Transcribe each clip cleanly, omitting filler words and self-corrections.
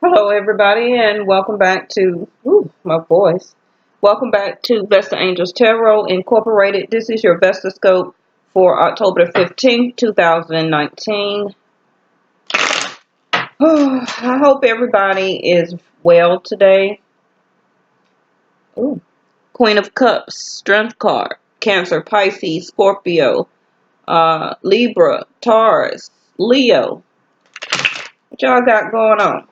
Hello, everybody, and welcome back to my voice. Welcome back to Vestaangelstarot Tarot Incorporated. This is your Vesta scope for October the 15th, 2019. I hope everybody is well today. Ooh. Queen of Cups, Strength card, Cancer, Pisces, Scorpio, Libra, Taurus, Leo. What y'all got going on?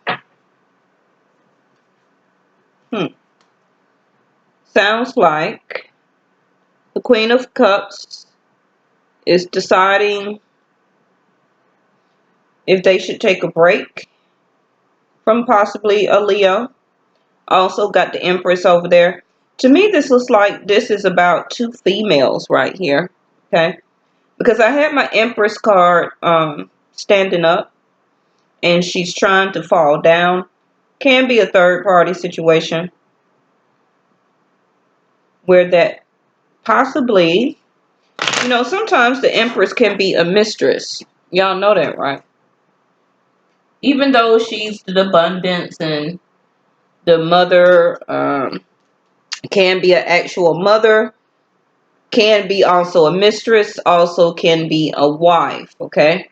Sounds like the Queen of Cups is deciding if they should take a break from possibly a Leo. Also got the Empress over there. To me, this looks like this is about two females right here. Okay. Because I had my Empress card standing up and she's trying to fall down. Can be a third party situation where that possibly, sometimes the Empress can be a mistress. Y'all know that, right? Even though she's the abundance and the mother, can be an actual mother, can be also a mistress, also can be a wife, okay?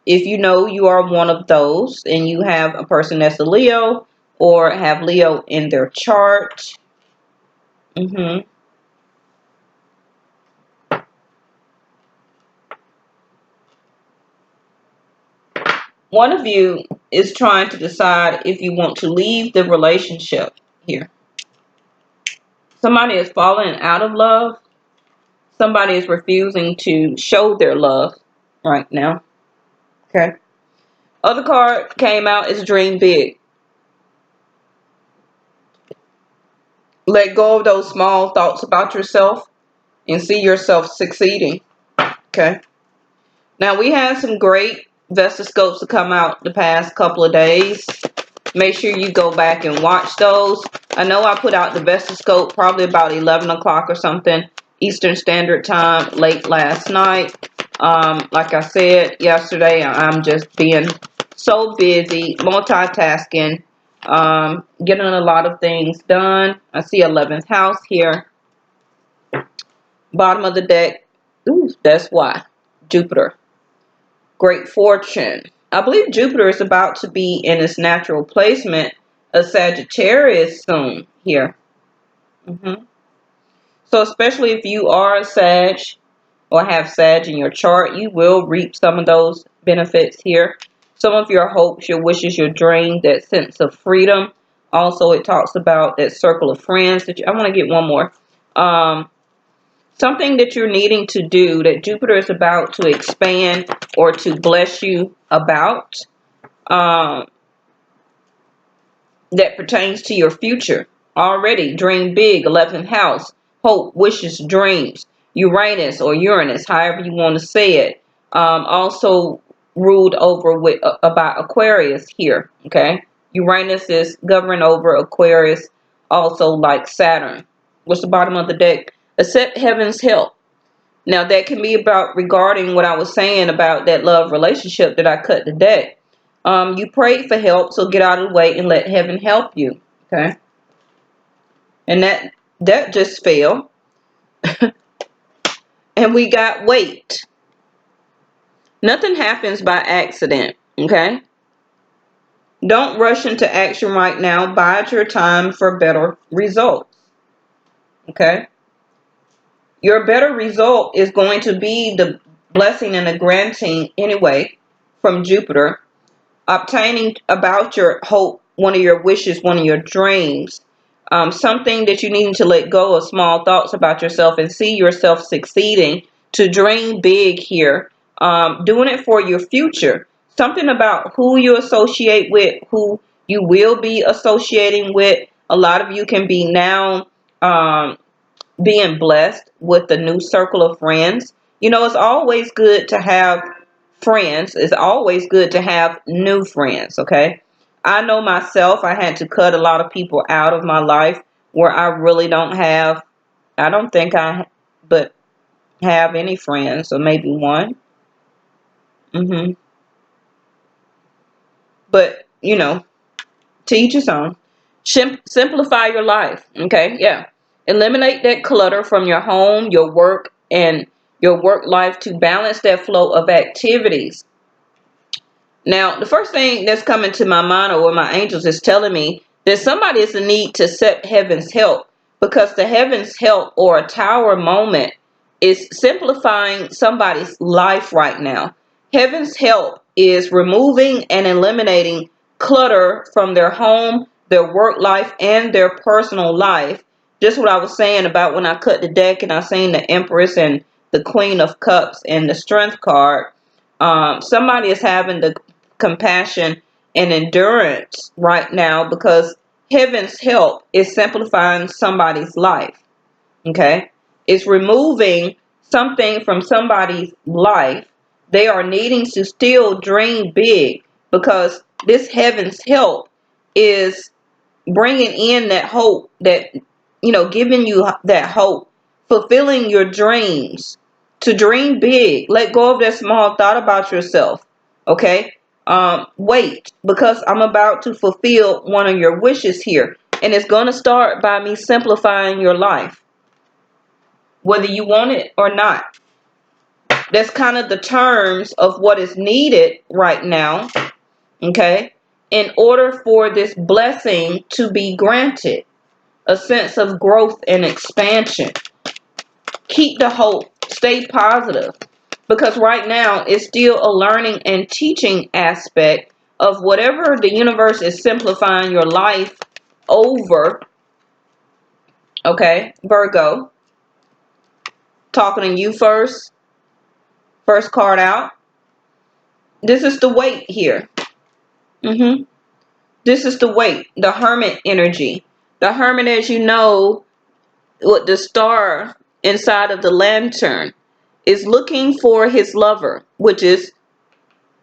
If you know you are one of those and you have a person that's a Leo or have Leo in their chart, one of you is trying to decide if you want to leave the relationship here. Somebody is falling out of love. Somebody is refusing to show their love right now. Okay. Other card came out is Dream Big. Let go of those small thoughts about yourself and see yourself succeeding. Okay. Now, we had some great Vesta scopes to come out the past couple of days. Make sure you go back and watch those. I know I put out the Vesta scope probably about 11 o'clock or something Eastern Standard Time late last night. Like I said yesterday, I'm just being so busy, multitasking, getting a lot of things done. I see 11th house here. Bottom of the deck. Ooh, that's why. Jupiter. Great fortune. I believe Jupiter is about to be in its natural placement of Sagittarius soon here. So especially if you are a Sag or have Sag in your chart, you will reap some of those benefits here. Some of your hopes, your wishes, your dreams, that sense of freedom. Also, it talks about that circle of friends. I want to get one more. Something that you're needing to do that Jupiter is about to expand or to bless you about, that pertains to your future. Already, dream big, 11th house, hope, wishes, dreams, Uranus or Uranus, however you want to say it. Also ruled over with about Aquarius here, okay? Uranus is governed over Aquarius, also like Saturn. What's the bottom of the deck? Accept heaven's help. Now, that can be about regarding what I was saying about that love relationship that I cut the deck. You prayed for help, so get out of the way and let heaven help you. Okay. And that just fell. And we got wait. Nothing happens by accident. Okay. Don't rush into action right now. Bide your time for better results. Okay. Your better result is going to be the blessing and the granting anyway from Jupiter. Obtaining about your hope, one of your wishes, one of your dreams, something that you need to let go of small thoughts about yourself and see yourself succeeding, to dream big here, doing it for your future, something about who you associate with, who you will be associating with. A lot of you can be now being blessed with the new circle of friends. It's always good to have friends. It's always good to have new friends, okay? I know myself, I had to cut a lot of people out of my life where I really I don't think but have any friends, or maybe one. But to each his own. Simplify your life. Okay, yeah. Eliminate that clutter from your home, your work, and your work life to balance that flow of activities. Now, the first thing that's coming to my mind, or what my angels is telling me, that somebody is in need to accept heaven's help, because the heaven's help, or a tower moment, is simplifying somebody's life right now. Heaven's help is removing and eliminating clutter from their home, their work life, and their personal life. Just what I was saying about when I cut the deck and I seen the Empress and the Queen of Cups and the Strength card. Somebody is having the compassion and endurance right now, because heaven's help is simplifying somebody's life. Okay, it's removing something from somebody's life. They are needing to still dream big, because this heaven's help is bringing in that hope, that giving you that hope, fulfilling your dreams, to dream big. Let go of that small thought about yourself. Okay, wait, because I'm about to fulfill one of your wishes here, and it's going to start by me simplifying your life, whether you want it or not. That's kind of the terms of what is needed right now. Okay, in order for this blessing to be granted, a sense of growth and expansion. Keep the hope. Stay positive. Because right now it's still a learning and teaching aspect of whatever the universe is simplifying your life over. Okay, Virgo. Talking to you first. First card out. This is the weight here. This is the weight. The Hermit energy. The Hermit, as you know, with the star inside of the lantern, is looking for his lover, which is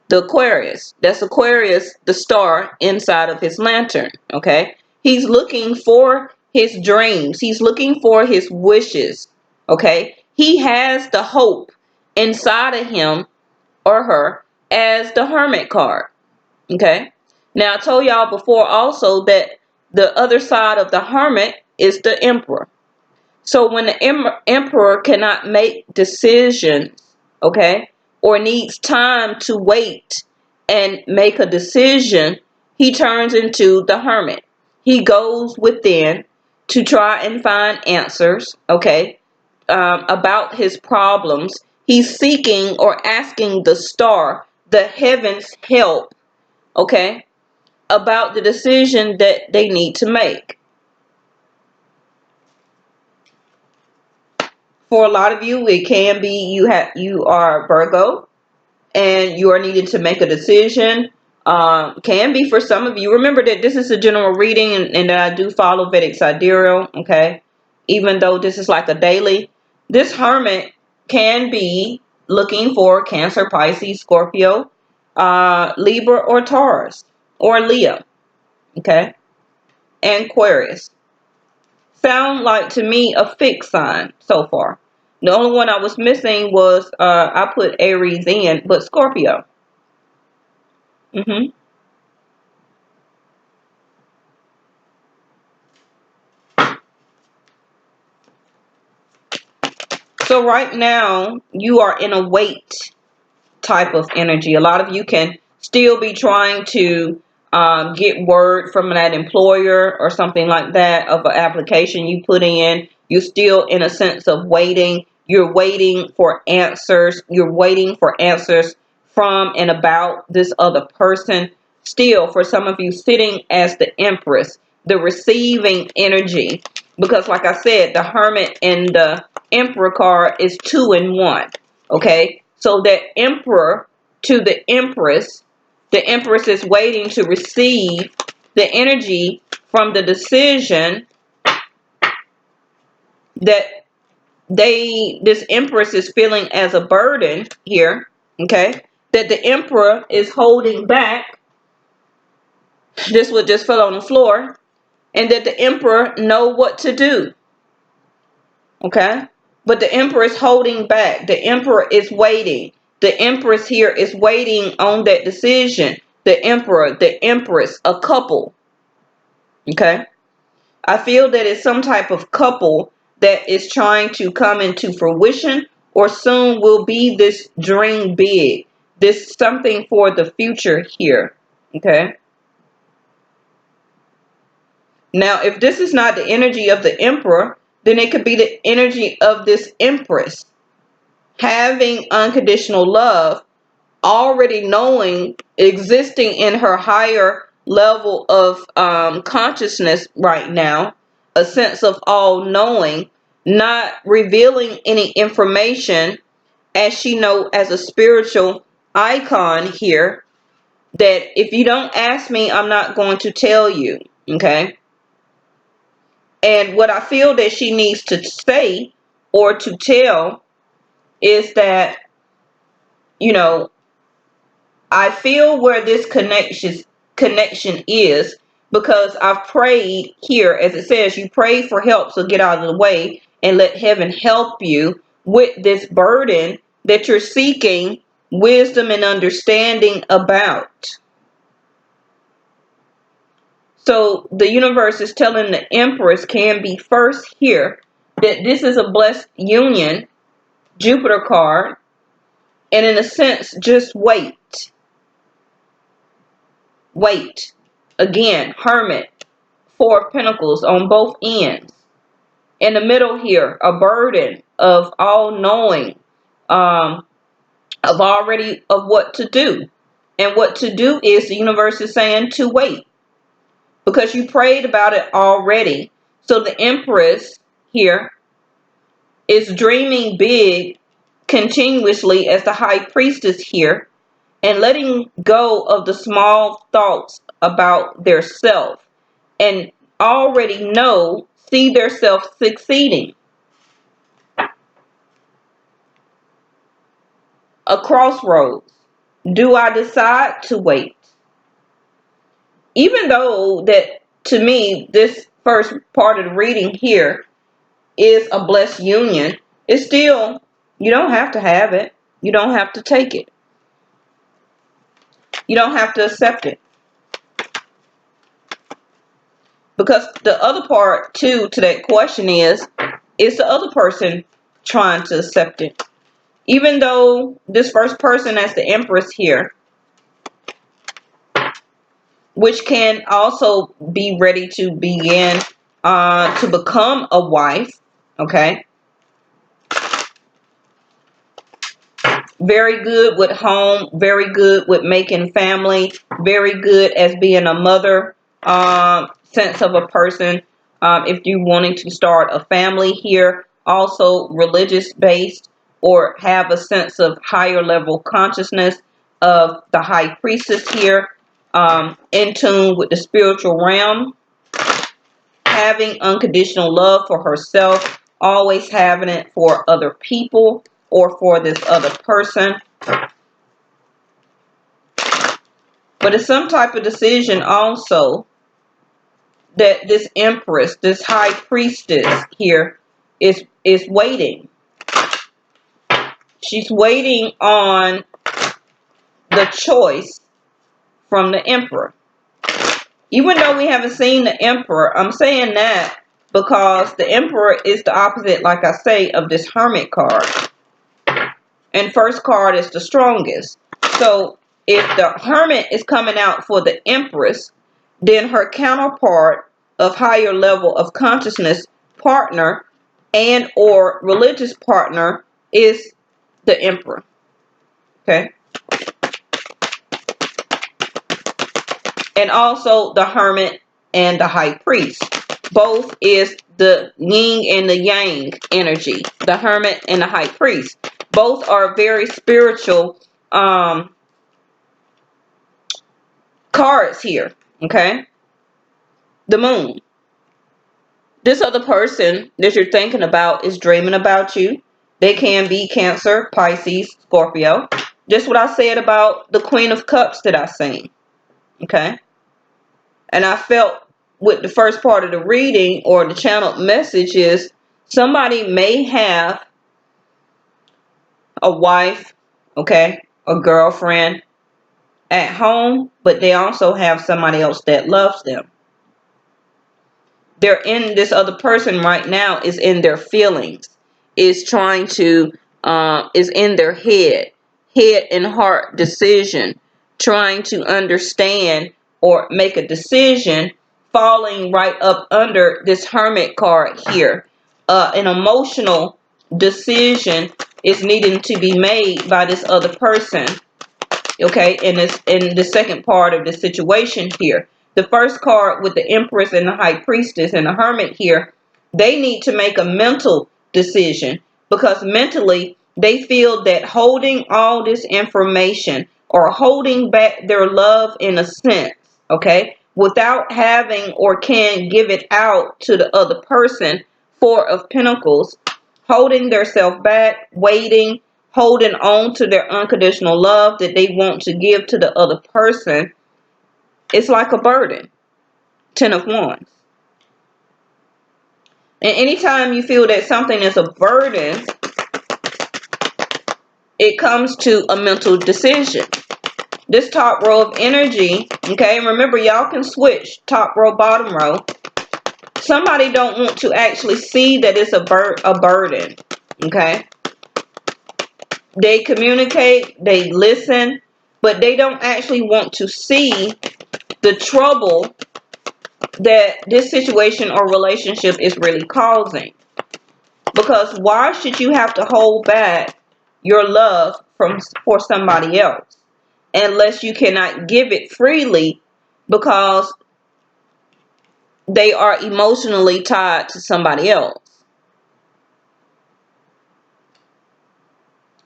the Aquarius. That's Aquarius, the star inside of his lantern. Okay, he's looking for his dreams. He's looking for his wishes. Okay, he has the hope inside of him or her as the Hermit card. Okay, now I told y'all before also that the other side of the Hermit is the Emperor. So when the emperor cannot make decisions, okay, or needs time to wait and make a decision, he turns into the hermit. He goes within to try and find answers, okay, about his problems. He's seeking or asking the star, the heavens, help, okay, about the decision that they need to make. For a lot of you, it can be you are Virgo and you are needed to make a decision. Can be for some of you. Remember that this is a general reading, and that I do follow Vedic Sidereal. Okay, even though this is like a daily, this Hermit can be looking for Cancer, Pisces, Scorpio, Libra, or Taurus, or Leo. Okay, and Aquarius. Sound like to me a fixed sign so far. The only one I was missing was I put Aries in, but Scorpio. hmm So right now you are in a wait type of energy. A lot of you can still be trying to get word from that employer or something like that of an application you put in. You're still in a sense of waiting. You're waiting for answers. You're waiting for answers from and about this other person. Still, for some of you, sitting as the Empress, the receiving energy. Because like I said, the Hermit and the Emperor card is 2 in 1. Okay, so that Emperor to the the Empress is waiting to receive the energy from the decision that this Empress is feeling as a burden here. Okay, that the Emperor is holding back. This would just fell on the floor, and that the Emperor know what to do. Okay, but the Emperor is holding back. The Emperor is waiting. The Empress here is waiting on that decision. the Emperor, the Empress, a couple. Okay? I feel that it's some type of couple that is trying to come into fruition, or soon will be this dream big. This something for the future here. Okay? Now, if this is not the energy of the Emperor, then it could be the energy of this Empress having unconditional love, already knowing, existing in her higher level of consciousness right now, a sense of all knowing, not revealing any information, as she know as a spiritual icon here, that if you don't ask me, I'm not going to tell you. Okay? And what I feel that she needs to say or to tell is that, you know, I feel where this connection is, because I've prayed here, as it says, you pray for help, so get out of the way and let heaven help you with this burden that you're seeking wisdom and understanding about. So the universe is telling the Empress can be first here that this is a blessed union, Jupiter card, and in a sense, just wait. Wait. Again, Hermit, Four of Pentacles on both ends. In the middle here, a burden of all knowing, of what to do. And what to do is the universe is saying to wait, because you prayed about it already. So the Empress here is dreaming big continuously as the High Priestess here, and letting go of the small thoughts about their self, and already see their self succeeding. A crossroads. Do I decide to wait? Even though that, to me, this first part of the reading here is a blessed union, it's still, you don't have to have it. You don't have to take it. You don't have to accept it. Because the other part, too, to that question is the other person trying to accept it? Even though this first person, that's the Empress here, which can also be ready to begin to become a wife, okay? Very good with home, very good with making family, very good as being a mother sense of a person. If you wanting to start a family here, also religious based, or have a sense of higher level consciousness of the High Priestess here, in tune with the spiritual realm, having unconditional love for herself, always having it for other people or for this other person. But it's some type of decision also that this Empress, this High Priestess here is waiting. She's waiting on the choice from the Emperor. Even though we haven't seen the Emperor, I'm saying that because the Emperor is the opposite, like I say, of this Hermit card. And first card is the strongest. So if the Hermit is coming out for the Empress, then her counterpart of higher level of consciousness partner and or religious partner is the Emperor. Okay. And also the Hermit and the High Priest. Both is the yin and the yang energy. The Hermit and the High Priest. Both are very spiritual cards here. Okay. The Moon. This other person that you're thinking about is dreaming about you. They can be Cancer, Pisces, Scorpio. Just what I said about the Queen of Cups that I seen. Okay. And I felt with the first part of the reading or the channeled message is somebody may have a wife, okay, a girlfriend, at home, but they also have somebody else that loves them. They're in, this other person right now is in their feelings, is trying to, is in their head and heart decision, trying to understand or make a decision, falling right up under this Hermit card here. An emotional decision is needing to be made by this other person. Okay, in the second part of the situation here. The first card with the Empress and the High Priestess and the Hermit here, they need to make a mental decision, because mentally they feel that holding all this information or holding back their love in a sense, okay, without having or can give it out to the other person, Four of Pentacles, holding themselves back, waiting, holding on to their unconditional love that they want to give to the other person. It's like a burden. Ten of Wands. And anytime you feel that something is a burden, it comes to a mental decision. This top row of energy, okay, remember y'all can switch top row, bottom row. Somebody don't want to actually see that it's a burden, okay? They communicate, they listen, but they don't actually want to see the trouble that this situation or relationship is really causing. Because why should you have to hold back your love for somebody else unless you cannot give it freely because they are emotionally tied to somebody else?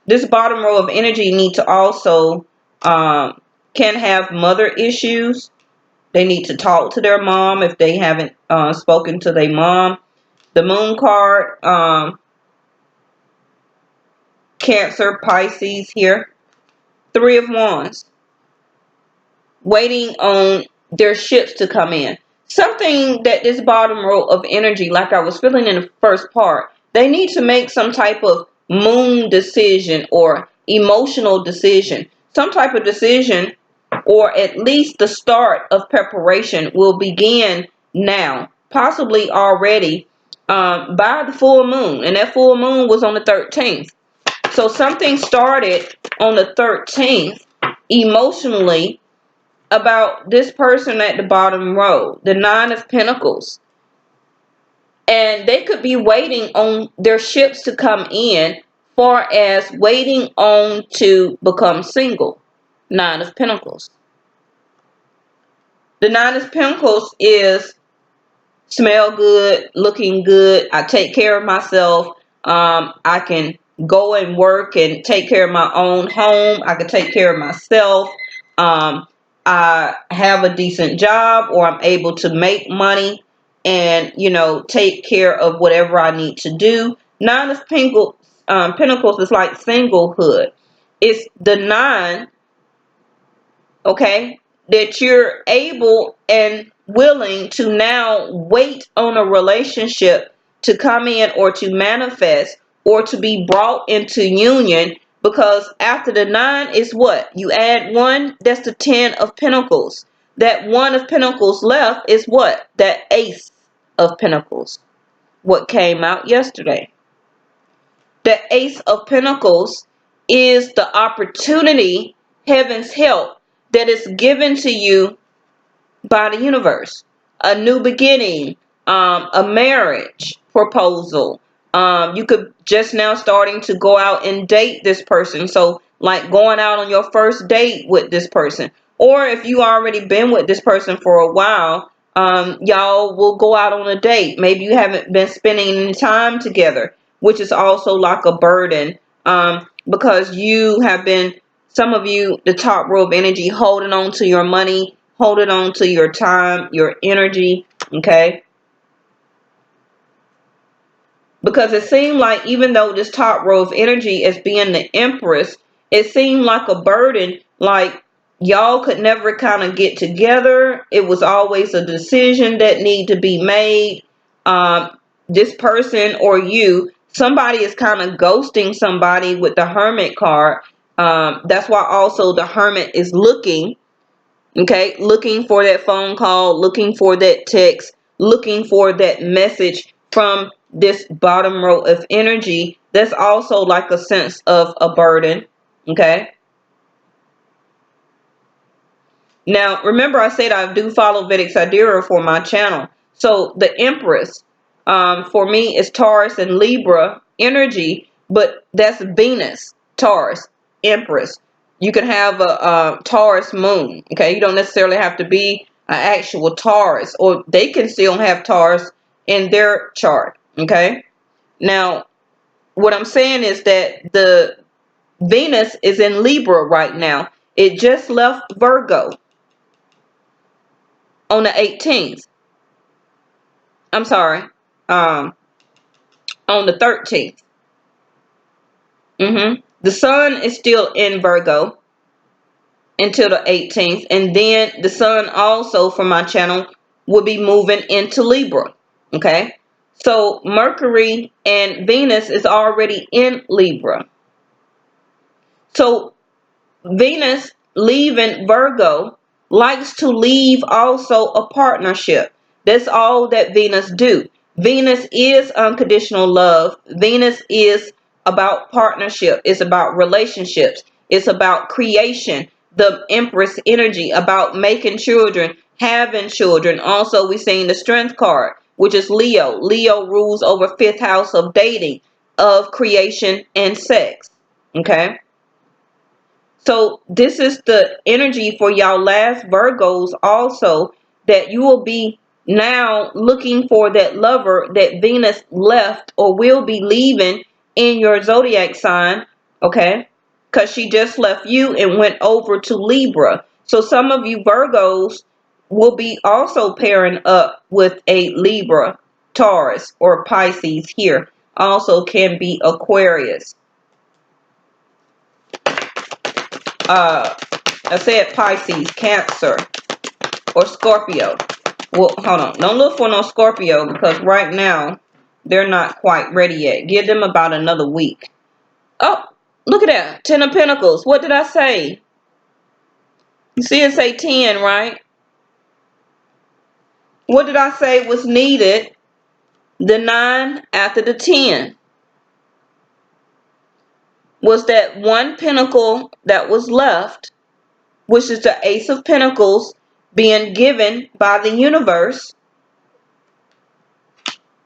This bottom row of energy need to also can have mother issues. They need to talk to their mom if they haven't spoken to their mom. The moon card, Cancer, Pisces here. Three of Wands. Waiting on their ships to come in. Something that this bottom row of energy, like I was feeling in the first part, they need to make some type of moon decision or emotional decision. Some type of decision, or at least the start of preparation will begin now. Possibly already by the full moon. And that full moon was on the 13th. So something started on the 13th emotionally about this person at the bottom row, the Nine of Pentacles. And they could be waiting on their ships to come in, far as waiting on to become single. Nine of Pentacles. The Nine of Pentacles is smell good, looking good. I take care of myself. I can go and work and take care of my own home. I can take care of myself. I have a decent job, or I'm able to make money and, you know, take care of whatever I need to do. Nine of Pentacles is like singlehood. It's the nine, okay, that you're able and willing to now wait on a relationship to come in or to manifest or to be brought into union, because after the nine is what? You add one, that's the 10 of Pentacles. That one of Pentacles left is what? That Ace of Pentacles. What came out yesterday. The Ace of Pentacles is the opportunity, heaven's help, that is given to you by the universe. A new beginning, a marriage proposal. You could just now starting to go out and date this person. So like going out on your first date with this person. Or if you already been with this person for a while, y'all will go out on a date. Maybe you haven't been spending any time together, which is also like a burden, because you have been, some of you, the top row of energy, holding on to your money, holding on to your time, your energy, okay? Because it seemed like even though this top row of energy is being the Empress, it seemed like a burden, like y'all could never kind of get together. It was always a decision that need to be made. This person or you, somebody is kind of ghosting somebody with the Hermit card. That's why also the Hermit is looking, okay, looking for that phone call, looking for that text, looking for that message from this bottom row of energy. That's also like a sense of a burden, okay? Now, remember I said I do follow Vedic Sidereal for my channel. So the Empress, for me, is Taurus and Libra energy, but that's Venus, Taurus, Empress. You can have a Taurus moon, okay? You don't necessarily have to be an actual Taurus, or they can still have Taurus in their chart, okay? Now, what I'm saying is that the Venus is in Libra right now. It just left Virgo on the 18th. I'm sorry, um, on the 13th. The sun is still in Virgo until the 18th, and then the sun also for my channel will be moving into Libra. Okay, so Mercury and Venus is already in Libra. So Venus leaving Virgo likes to leave also a partnership. That's all that Venus do. Venus is unconditional love. Venus is about partnership. It's about relationships. It's about creation. The Empress energy about making children, having children. Also, we're seeing the Strength card, which is Leo. Leo rules over fifth house of dating, of creation and sex. Okay. So this is the energy for y'all last Virgos also, that you will be now looking for that lover that Venus left or will be leaving in your zodiac sign, okay? Because she just left you and went over to Libra. So some of you Virgos will be also pairing up with a Libra, Taurus, or Pisces here. Also can be Aquarius. I said Pisces, Cancer, or Scorpio. Well, hold on. Don't look for no Scorpio because right now they're not quite ready yet. Give them about another week. Oh, look at that. 10 of Pentacles. What did I say? You see it say 10, right? What did I say was needed? The 9 after the 10 was that one pentacle that was left, which is the Ace of Pentacles being given by the universe,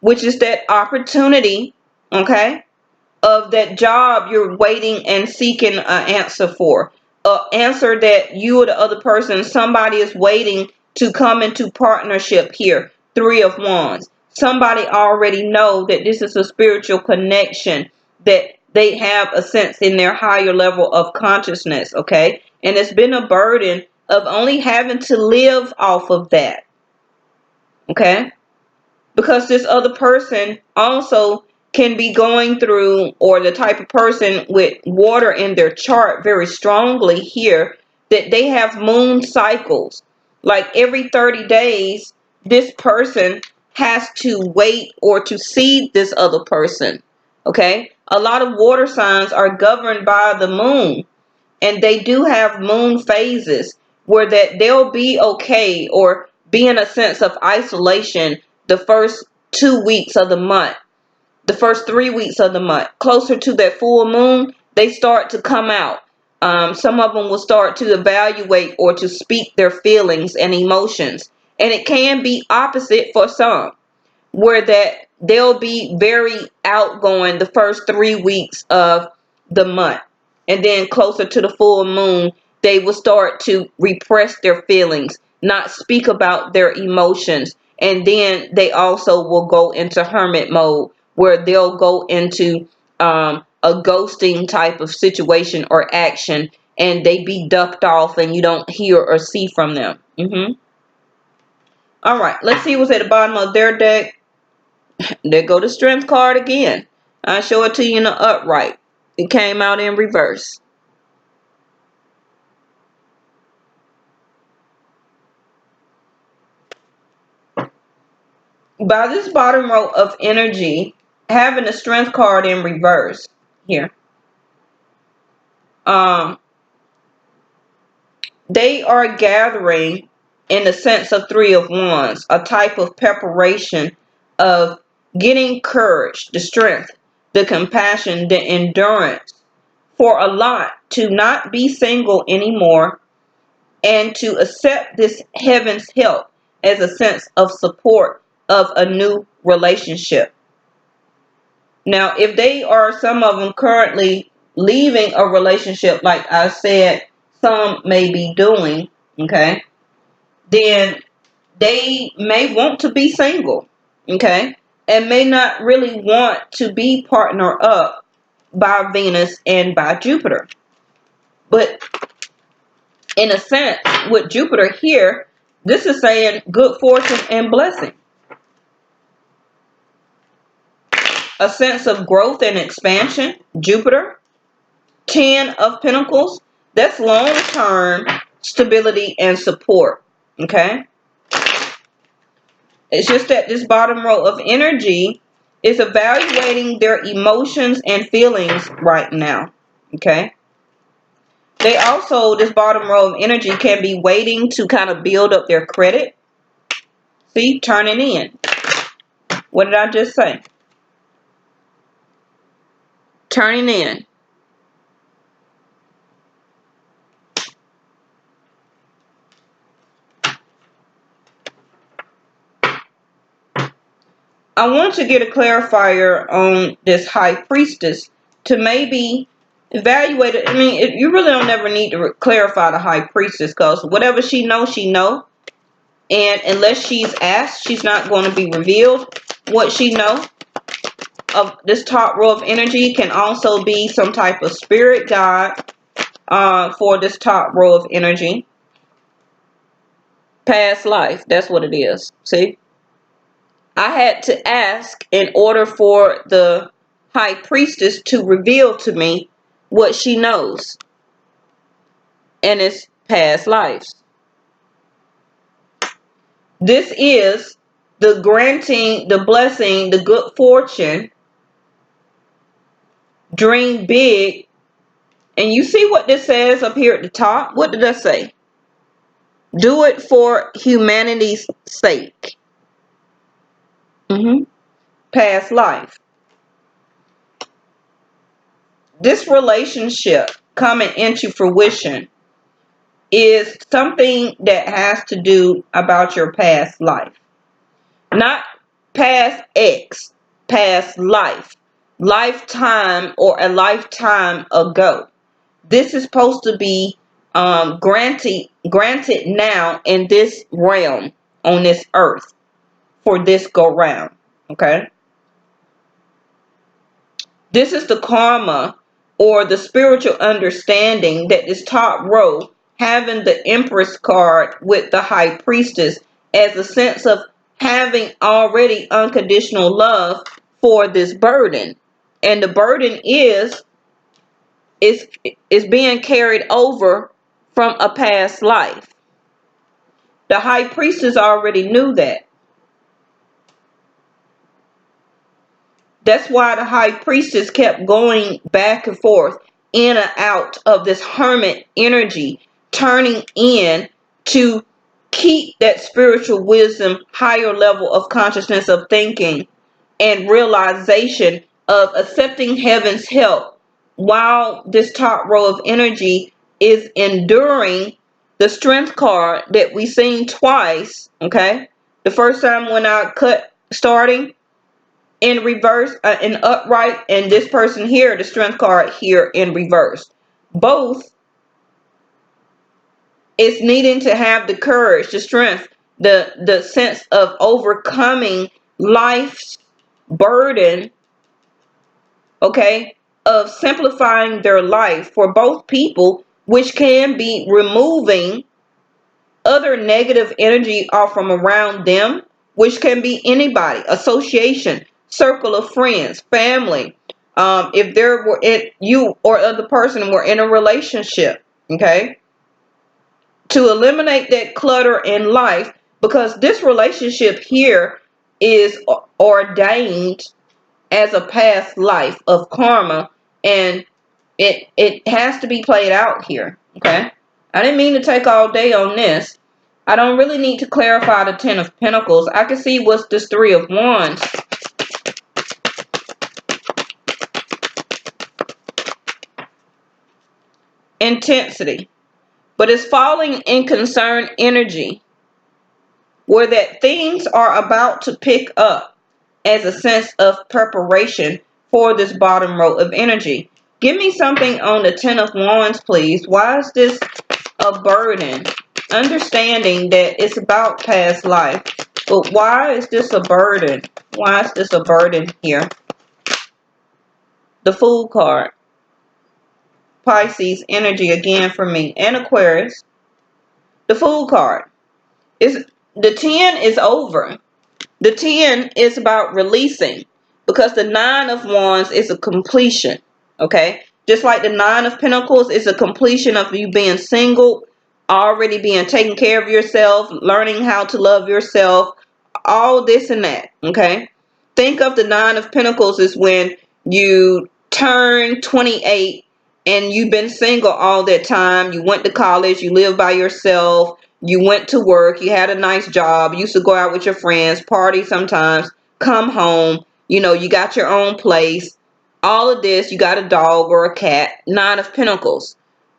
which is that opportunity, okay, of that job you're waiting and seeking an answer for. An answer that you or the other person, somebody is waiting to come into partnership here. 3 of Wands. Somebody already know that this is a spiritual connection, that they have a sense in their higher level of consciousness, okay? And it's been a burden of only having to live off of that, okay? Because this other person also can be going through, or the type of person with water in their chart very strongly here, that they have moon cycles. Like every 30 days, this person has to wait or to see this other person. Okay? A lot of water signs are governed by the moon, and they do have moon phases where that they'll be okay or be in a sense of isolation the first 2 weeks of the month, the first 3 weeks of the month. Closer to that full moon, they start to come out. Some of them will start to evaluate or to speak their feelings and emotions, and it can be opposite for some, where that they'll be very outgoing the first 3 weeks of the month, and then closer to the full moon they will start to repress their feelings, not speak about their emotions, and then they also will go into hermit mode, where they'll go into a ghosting type of situation or action, and they be ducked off and you don't hear or see from them. All right, let's see what's at the bottom of their deck. There go the strength card again. I show it to you in the upright. It came out in reverse. By this bottom row of energy, having the strength card in reverse here, Um, they are gathering in the sense of Three of Wands, a type of preparation of getting courage, the strength, the compassion, the endurance for a lot to not be single anymore and to accept this heaven's help as a sense of support of a new relationship. Now, if they are, some of them currently leaving a relationship, like I said, some may be doing, okay, then they may want to be single, okay, and may not really want to be partnered up by Venus and by Jupiter. But in a sense, with Jupiter here, this is saying good fortune and blessing. A sense of growth and expansion. Jupiter, 10 of Pentacles, that's long-term stability and support. Okay? It's just that this bottom row of energy is evaluating their emotions and feelings right now. Okay? They also, this bottom row of energy can be waiting to kind of build up their credit. See, turning in. What did I just say? Turning in. I want to get a clarifier on this high priestess to maybe evaluate it. I mean, you really don't ever need to clarify the high priestess, because whatever she knows, she know. And unless she's asked, she's not going to be revealed what she know. Of this top row of energy can also be some type of spirit guide for this top row of energy. Past life, that's what it is. See? I had to ask in order for the high priestess to reveal to me what she knows, and it's past lives. This is the granting, the blessing, the good fortune. Dream big. And you see what this says up here at the top? What did I say? Do it for humanity's sake. Past life. This relationship coming into fruition is something that has to do about your past life. Not past X, past life, lifetime or a lifetime ago. This is supposed to be granted now in this realm on this earth for this go round. Okay. This is the karma or the spiritual understanding that this top row, having the Empress card with the High Priestess, as a sense of having already unconditional love for this burden. And the burden is being carried over from a past life. The High Priestess already knew that. That's why the High Priestess kept going back and forth, in and out of this hermit energy, turning in to keep that spiritual wisdom, higher level of consciousness of thinking and realization of accepting heaven's help, while this top row of energy is enduring the strength card that we seen twice. Okay, the first time when I cut starting in reverse, in upright, and this person here, the strength card here in reverse. Both is needing to have the courage, the strength, the sense of overcoming life's burden, okay, of simplifying their life for both people, which can be removing other negative energy off from around them, which can be anybody, association, circle of friends, family. If there were you or other person were in a relationship, okay, to eliminate that clutter in life, because this relationship here is ordained as a past life of karma, and It has to be played out here. Okay. I didn't mean to take all day on this. I don't really need to clarify the Ten of Pentacles. I can see what's this Three of Wands. Intensity. But it's falling in concern energy, where that things are about to pick up as a sense of preparation for this bottom row of energy. Give me something on the Ten of Wands, please. Why is this a burden? Understanding that it's about past life. But why is this a burden? Why is this a burden here? The Fool card. Pisces energy again for me. And Aquarius. The Fool card. The 10 is over. The 10 is about releasing, because the Nine of Wands is a completion. Okay? Just like the Nine of Pentacles is a completion of you being single, already being taking care of yourself, learning how to love yourself, all this and that. Okay? Think of the Nine of Pentacles as when you turn 28 and you've been single all that time. You went to college, you live by yourself, you went to work, you had a nice job, you used to go out with your friends, party sometimes, come home, you got your own place, all of this, you got a dog or a cat, Nine of Pentacles.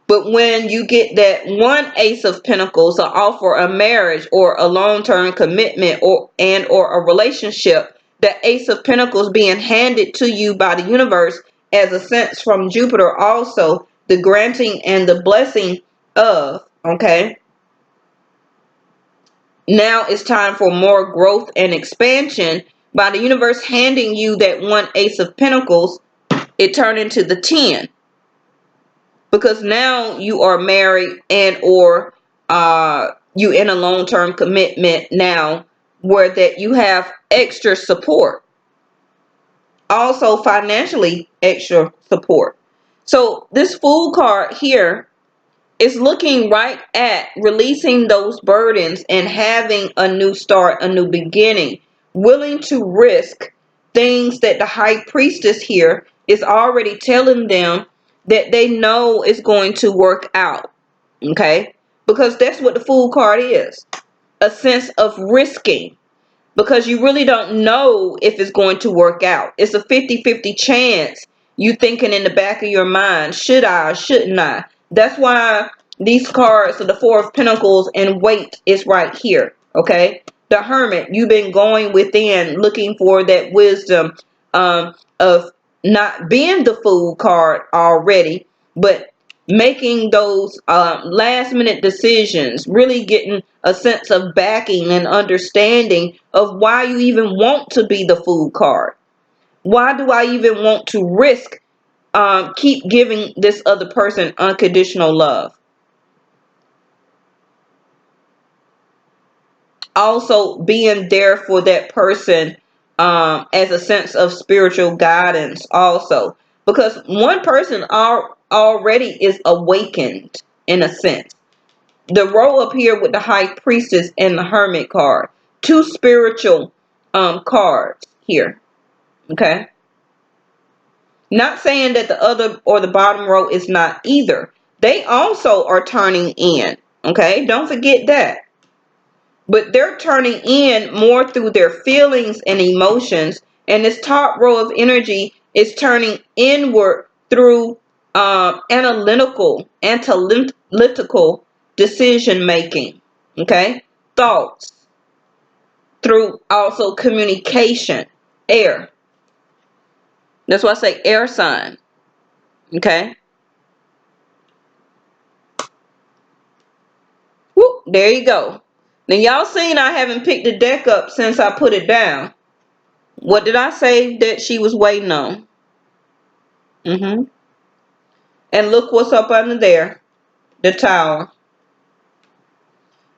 But when you get that one Ace of Pentacles, an offer a marriage or a long-term commitment or a relationship, the Ace of Pentacles being handed to you by the universe as a sense from Jupiter also, the granting and the blessing of, okay? Now it's time for more growth and expansion by the universe handing you that one Ace of Pentacles. It turned into the 10. Because now you are married and or you in a long-term commitment now where that you have extra support. Also financially extra support. So this Fool card here is looking right at releasing those burdens and having a new start, a new beginning. Willing to risk things that the High Priestess here is already telling them that they know is going to work out. Okay? Because that's what the Fool card is. A sense of risking. Because you really don't know if it's going to work out. It's a 50-50 chance. You thinking in the back of your mind, should I or shouldn't I? That's why these cards of the Four of Pentacles and weight is right here. Okay? The Hermit, you've been going within looking for that wisdom of not being the Fool card already, but making those last minute decisions, really getting a sense of backing and understanding of why you even want to be the Fool card. Why do I even want to risk keep giving this other person unconditional love? Also being there for that person as a sense of spiritual guidance also. Because one person already is awakened in a sense. The row up here with the High Priestess and the Hermit card. Two spiritual cards here. Okay. Not saying that the other or the bottom row is not either. They also are turning in. Okay. Don't forget that. But they're turning in more through their feelings and emotions. And this top row of energy is turning inward through analytical decision making. Okay? Thoughts. Through also communication. Air. That's why I say air sign. Okay? Whoop, there you go. Now y'all seen I haven't picked the deck up since I put it down. What did I say that she was waiting on? And look what's up under there. The Tower.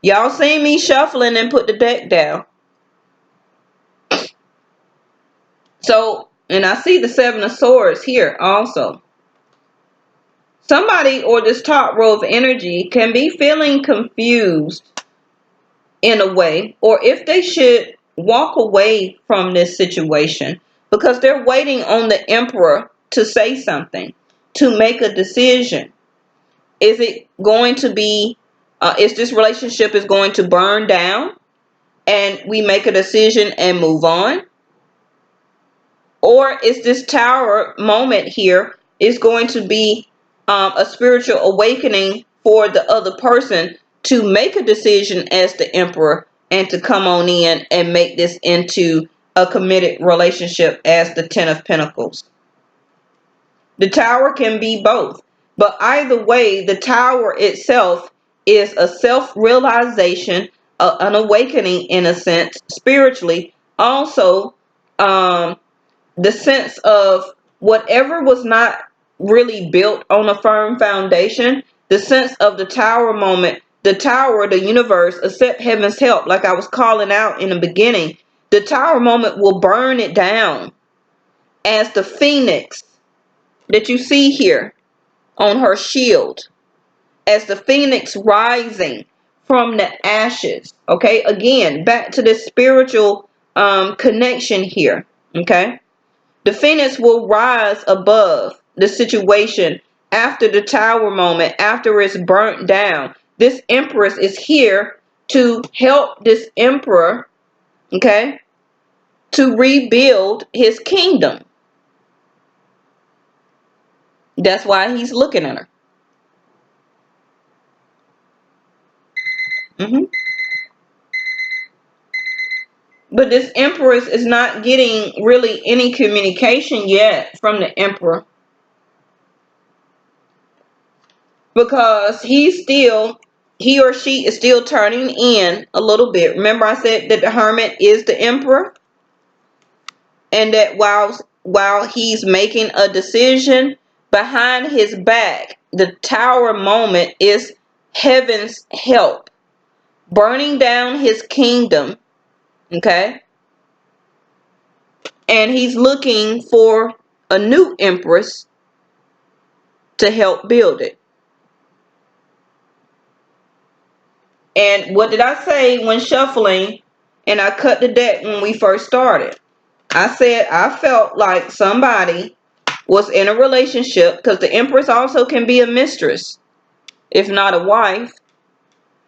Y'all seen me shuffling and put the deck down. So, and I see the Seven of Swords here also. Somebody or this top row of energy can be feeling confused in a way, or if they should walk away from this situation because they're waiting on the Emperor to say something. to make a decision. Is it going to be, is this relationship is going to burn down and we make a decision and move on? Or is this Tower moment here is going to be a spiritual awakening for the other person to make a decision as the Emperor and to come on in and make this into a committed relationship as the Ten of Pentacles? The Tower can be both, but either way, the Tower itself is a self-realization, an awakening in a sense, spiritually. Also, the sense of whatever was not really built on a firm foundation, the sense of the Tower moment, the Tower, the universe, accept heaven's help, like I was calling out in the beginning. The Tower moment will burn it down as the phoenix that you see here on her shield, as the phoenix rising from the ashes. Okay, again, back to this spiritual connection here. Okay, the phoenix will rise above the situation after the Tower moment, after it's burnt down. This Empress is here to help this Emperor, okay, to rebuild his kingdom. That's why he's looking at her. But this Empress is not getting really any communication yet from the Emperor, because he or she is still turning in a little bit. Remember I said that the Hermit is the Emperor, and that while he's making a decision, behind his back, the Tower moment is heaven's help, burning down his kingdom, okay? And he's looking for a new Empress to help build it. And what did I say when shuffling and I cut the deck when we first started? I said I felt like somebody was in a relationship, because the Empress also can be a mistress, if not a wife.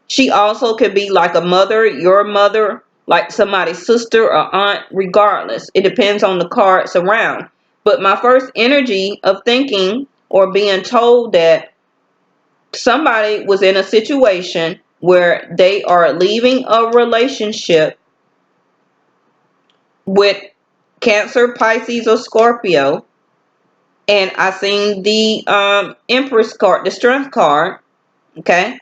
She also could be like a mother, your mother, like somebody's sister or aunt, regardless. It depends on the cards around. But my first energy of thinking or being told that somebody was in a situation where they are leaving a relationship with Cancer, Pisces, or Scorpio. And I seen the Empress card, the Strength card. Okay,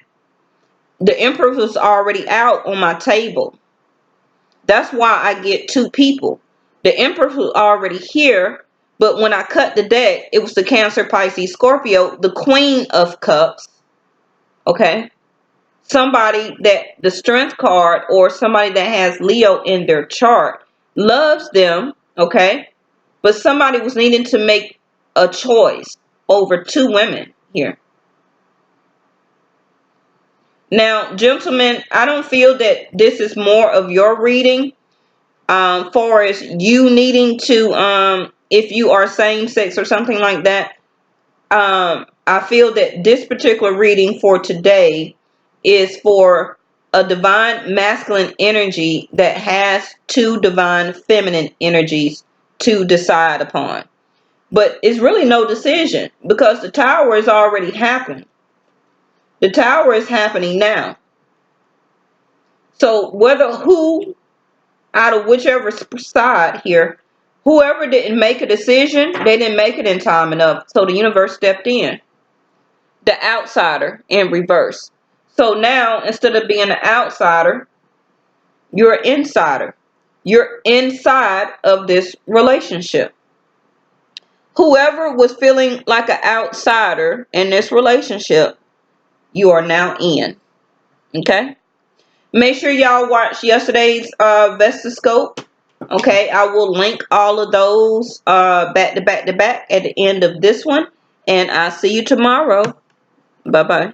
the Empress was already out on my table. That's why I get two people. The Empress was already here, but when I cut the deck, it was the Cancer, Pisces, Scorpio, the Queen of Cups. Okay, somebody that the Strength card, or somebody that has Leo in their chart, loves them. Okay, but somebody was needing to make a choice over two women here. Now, gentlemen, I don't feel that this is more of your reading, far as you needing to, if you are same sex or something like that. I feel that this particular reading for today is for a divine masculine energy that has two divine feminine energies to decide upon. But it's really no decision, because the Tower has already happened. The Tower is happening now. So who out of whichever side here, whoever didn't make a decision, they didn't make it in time enough. So the universe stepped in. The outsider in reverse. So now, instead of being an outsider, you're an insider. You're inside of this relationship. Whoever was feeling like an outsider in this relationship, you are now in. Okay? Make sure y'all watch yesterday's Vesta scope. Okay, I will link all of those back to back to back at the end of this one. And I'll see you tomorrow. Bye-bye.